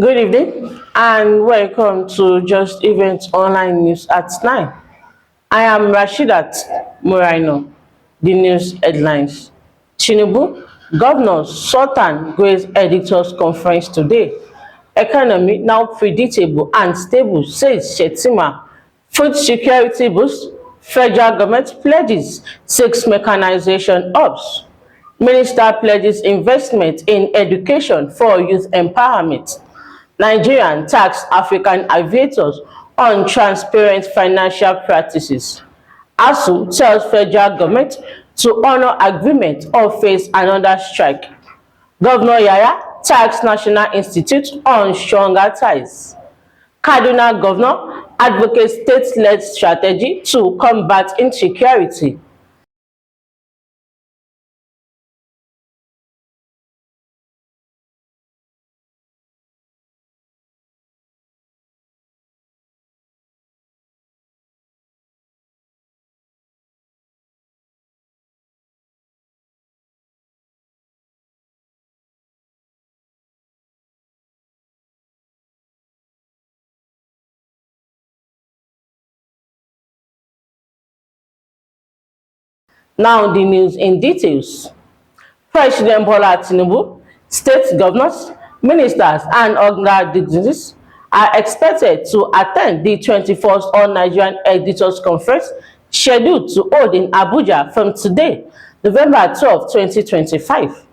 Good evening and welcome to Just Events Online News at 9. I am Rashidat Muraino. The news headlines. Tinubu, Governor Sultan Grace Editors Conference today. Economy now predictable and stable, says Shettima. Food security boost, federal government pledges 6 mechanization hubs. Minister pledges investment in education for youth empowerment. Nigerian tax African aviators on transparent financial practices. ASUU tells federal government to honor agreement or face another strike. Governor Yahaya tags National Institute on stronger ties. Kaduna governor advocates state-led strategy to combat insecurity. Now the news in details. President Bola Tinubu, state governors, ministers and other dignitaries are expected to attend the 21st All-Nigerian Editors Conference scheduled to hold in Abuja from today, November 12, 2025.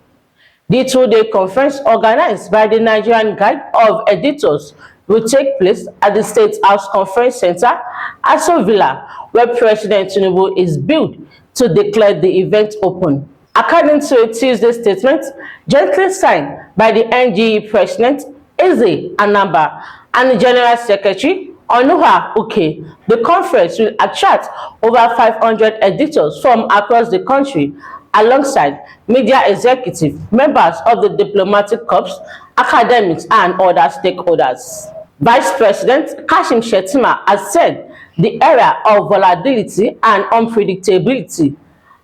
The two-day conference organized by the Nigerian Guild of Editors will take place at the State House Conference Center, ASUU Villa, where President Tinubu is billed to declare the event open. According to a Tuesday statement, jointly signed by the NGE President, Eze Anamba, and the General Secretary, Onuha Uke, the conference will attract over 500 editors from across the country, alongside media executives, members of the diplomatic corps, academics, and other stakeholders. Vice President Kashim Shettima has said the era of volatility and unpredictability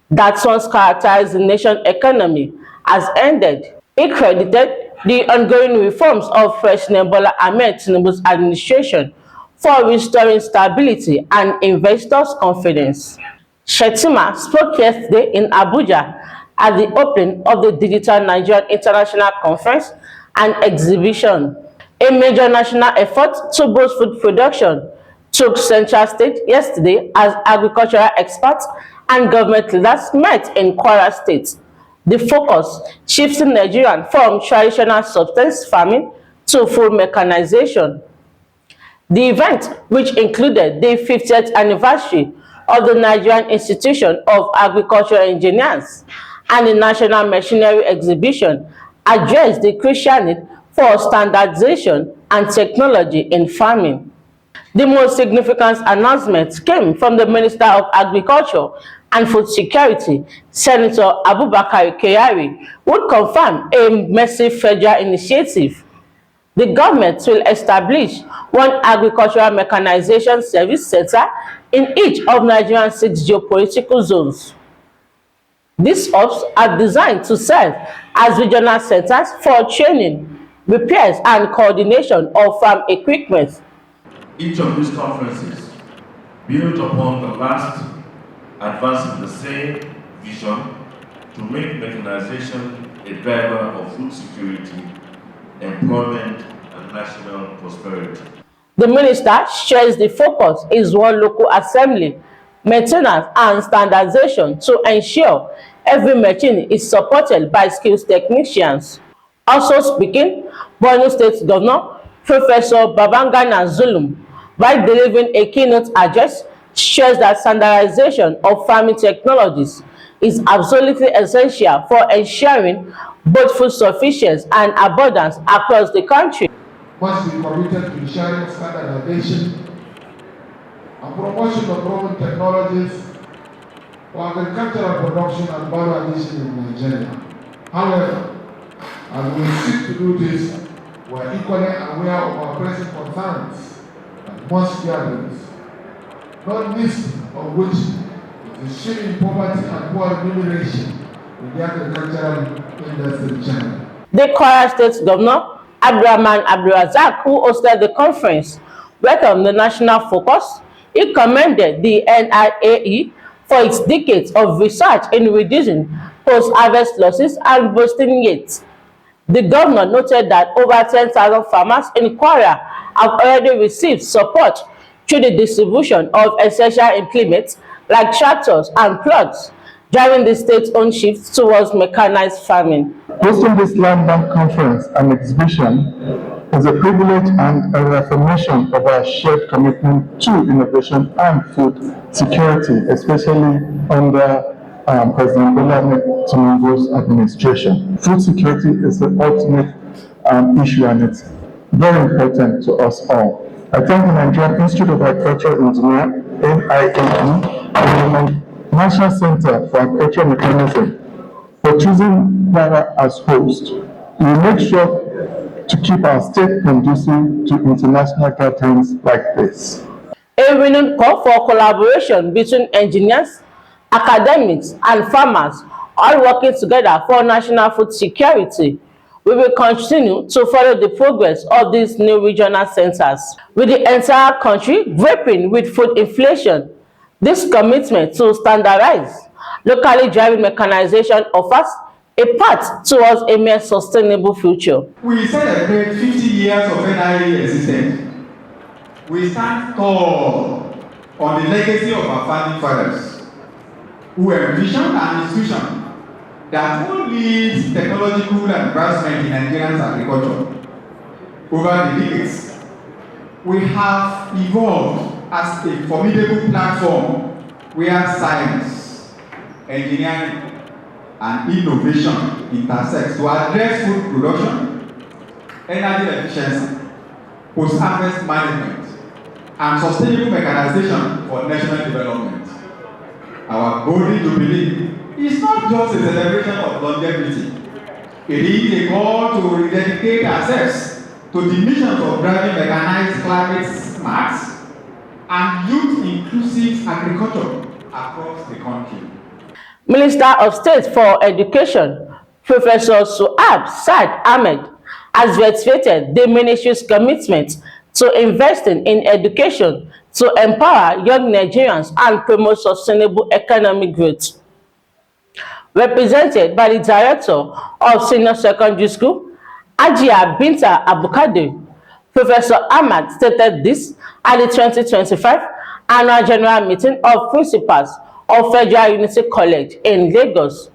that once characterized the nation's economy has ended. He credited the ongoing reforms of President Bola Ahmed Tinubu's administration for restoring stability and investors' confidence. Shettima spoke yesterday in Abuja at the opening of the Digital Nigerian International Conference and Exhibition. A major national effort to boost food production took central stage yesterday as agricultural experts and government leaders met in Kwara State. The focus shifting Nigeria from traditional subsistence farming to full mechanization. The event, which included the 50th anniversary of the Nigerian Institution of Agricultural Engineers and the National Machinery Exhibition, addressed the crucial need for standardization and technology in farming. The most significant announcement came from the Minister of Agriculture and Food Security, Senator Abubakar Kyari, who confirmed a massive federal initiative. The government will establish one agricultural mechanization service center in each of Nigeria's 6 geopolitical zones. These hubs are designed to serve as regional centers for training, repairs, and coordination of farm equipment. Each of these conferences build upon the last, advancing the same vision to make mechanization a driver of food security, employment, and national prosperity. The minister shares the focus is one local assembly, maintenance, and standardization to ensure every machine is supported by skilled technicians. Also speaking, Borno State Governor Professor Babangana Zulum, while delivering a keynote address, shares that standardization of farming technologies is absolutely essential for ensuring both food sufficiency and abundance across the country. Must be committed to ensuring standardization and promotion of proven technologies for agricultural production and value addition in Nigeria. However, as we seek to do this, we are equally aware of our pressing concerns and most gatherings, not least of which is the shame, poverty, and poor remuneration in the agricultural industry channel. The Kwara State Governor Abdurrahman Abdulrazak, who hosted the conference, welcomed the national focus. He commended the NIAE for its decades of research in reducing post-harvest losses and boosting yields. The governor noted that over 10,000 farmers in Kwara have already received support through the distribution of essential implements like tractors and plots, driving the state's own shift towards mechanized farming. Hosting this land bank conference and exhibition is a privilege and a reaffirmation of our shared commitment to innovation and food security, especially under President Bola Tinubu's administration. Food security is the ultimate issue, and it's very important to us all. I thank the Nigerian Institute of Agricultural Engineering, NIAE, and the National Center for Agricultural Mechanism for choosing Kwara as host. We make sure to keep our state conducive to international gatherings like this. A renewed call for collaboration between engineers, academics, and farmers, all working together for national food security. We will continue to follow the progress of these new regional centers. With the entire country grappling with food inflation, this commitment to standardize locally driving mechanization offers a path towards a more sustainable future. We celebrate 50 years of NIA existence. We stand tall on the legacy of our founding fathers, who envisioned an institution that will lead technological advancement in Nigerian agriculture. Over the decades, we have evolved as a formidable platform where science, engineering, and innovation intersect to address food production, energy efficiency, post-harvest management, and sustainable mechanization for national development. Our golden jubilee is not just a celebration of longevity. It is a call to rededicate ourselves to the mission of driving mechanized climate smart and youth-inclusive agriculture across the country. Minister of State for Education, Professor Suab Saad Ahmed, has reiterated the ministry's commitment to investing in education to empower young Nigerians and promote sustainable economic growth. Represented by the Director of Senior Secondary School, Ajia Binta Abukadir, Professor Ahmad stated this at the 2025 Annual General Meeting of Principals of Federal Unity College in Lagos.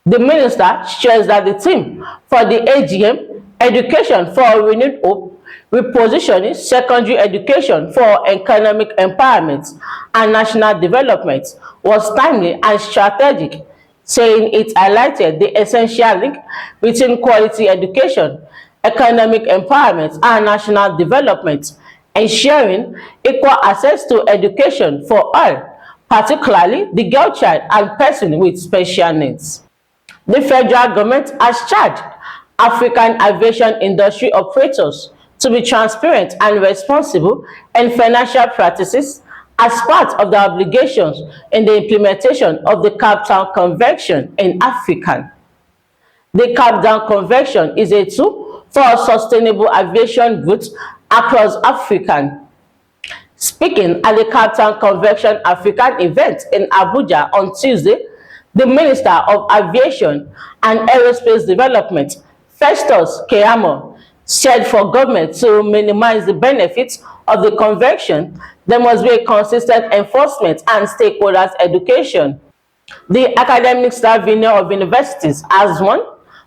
The minister stressed that the theme for the AGM, Education for Renewed Hope, repositioning secondary education for economic empowerment and national development, was timely and strategic, saying it highlighted the essential link between quality education, economic empowerment, and national development, ensuring equal access to education for all, particularly the girl child and person with special needs. The federal government has charged African aviation industry operators to be transparent and responsible in financial practices as part of their obligations in the implementation of the Cape Town Convention in Africa. The Cape Town Convention is a tool for sustainable aviation growth across Africa. Speaking at the Cape Town Convention African event in Abuja on Tuesday, the Minister of Aviation and Aerospace Development, Festus Keyamo, said for government to minimize the benefits of the convention, there must be a consistent enforcement and stakeholders' education. The Academic Staff Union of Universities has warned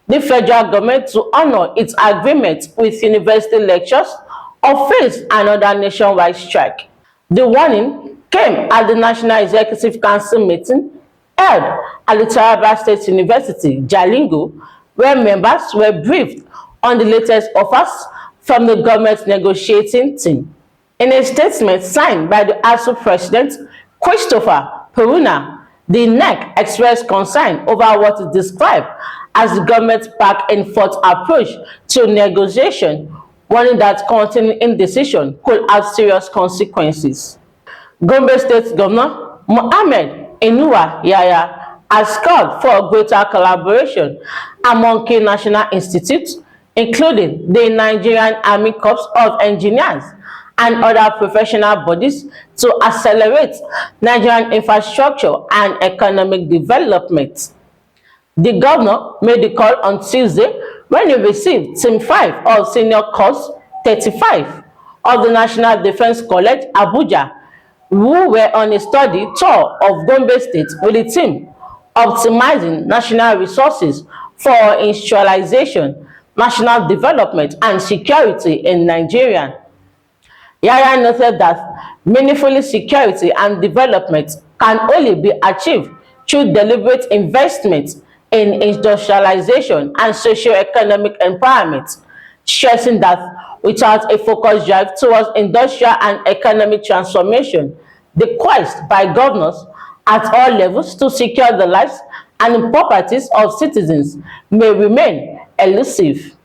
the federal government to honor its agreement with university lecturers or face another nationwide strike. The warning came at the National Executive Council meeting held at the Taraba State University, Jalingo, where members were briefed on the latest offers from the government negotiating team. In a statement signed by the ASUU President, Christopher Peruna, the NEC expressed concern over what is described as the government's back-and-forth approach to negotiation, warning that continuing indecision could have serious consequences. Gombe State Governor Mohammed Inuwa Yahaya has called for greater collaboration among key national institutes, including the Nigerian Army Corps of Engineers and other professional bodies, to accelerate Nigerian infrastructure and economic development. The governor made the call on Tuesday when he received Team 5 of Senior Corps 35 of the National Defense College, Abuja, who were on a study tour of Gombe State with the team optimizing national resources for industrialization, national development, and security in Nigeria. Yahaya noted that meaningful security and development can only be achieved through deliberate investment in industrialization and socio-economic empowerment, stressing that without a focused drive towards industrial and economic transformation, the quest by governors at all levels to secure the lives and properties of citizens may remain elusive.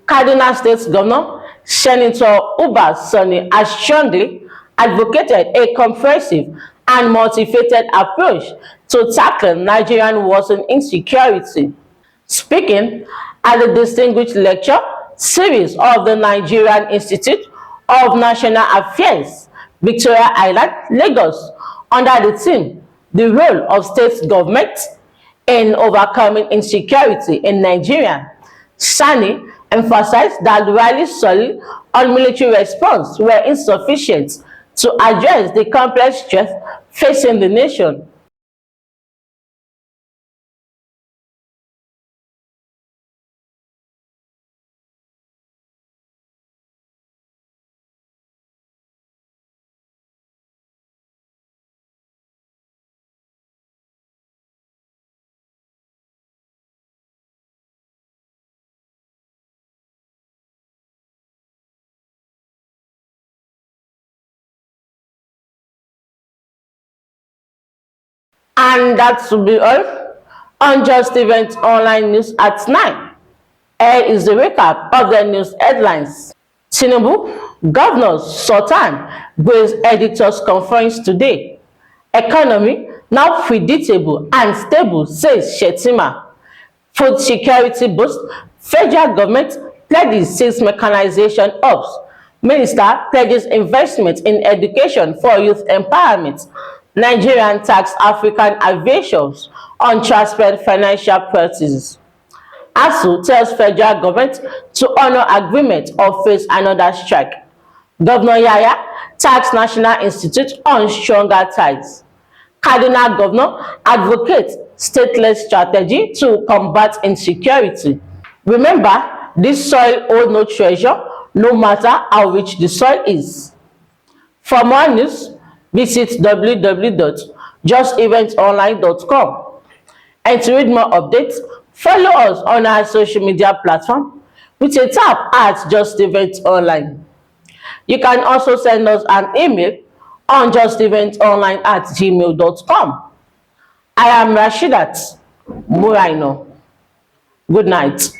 Kaduna State Governor Senator Uba Sani has strongly advocated a comprehensive and multifaceted approach to tackle Nigerian worsening insecurity. Speaking at the distinguished lecture series of the Nigerian Institute of National Affairs, Victoria Island, Lagos, under the theme "The Role of State Government in Overcoming Insecurity in Nigeria," Sani emphasized that the rallies solely on military response were insufficient to address the complex threats facing the nation. And that will be all on Just Event Online News at 9. Here is the recap of the news headlines. Tinubu, Governors, Sultan, Grace Editors Conference today. Economy now predictable and stable, says Shettima. Food security boost. Federal government pledges 6 mechanization hubs. Minister pledges investment in education for youth empowerment. Nigerian tax African aviators on transparent financial practices. ASUU tells federal government to honor agreement or face another strike. Governor Yahaya tax National Institute on stronger ties. Kaduna governor advocates stateless strategy to combat insecurity. Remember, this soil holds no treasure, no matter how rich the soil is. For more news, visit www.justeventonline.com. And to read more updates, follow us on our social media platform with a tap at Just Event Online. You can also send us an email on justeventonline@gmail.com. I am Rashidat Muraino. Good night.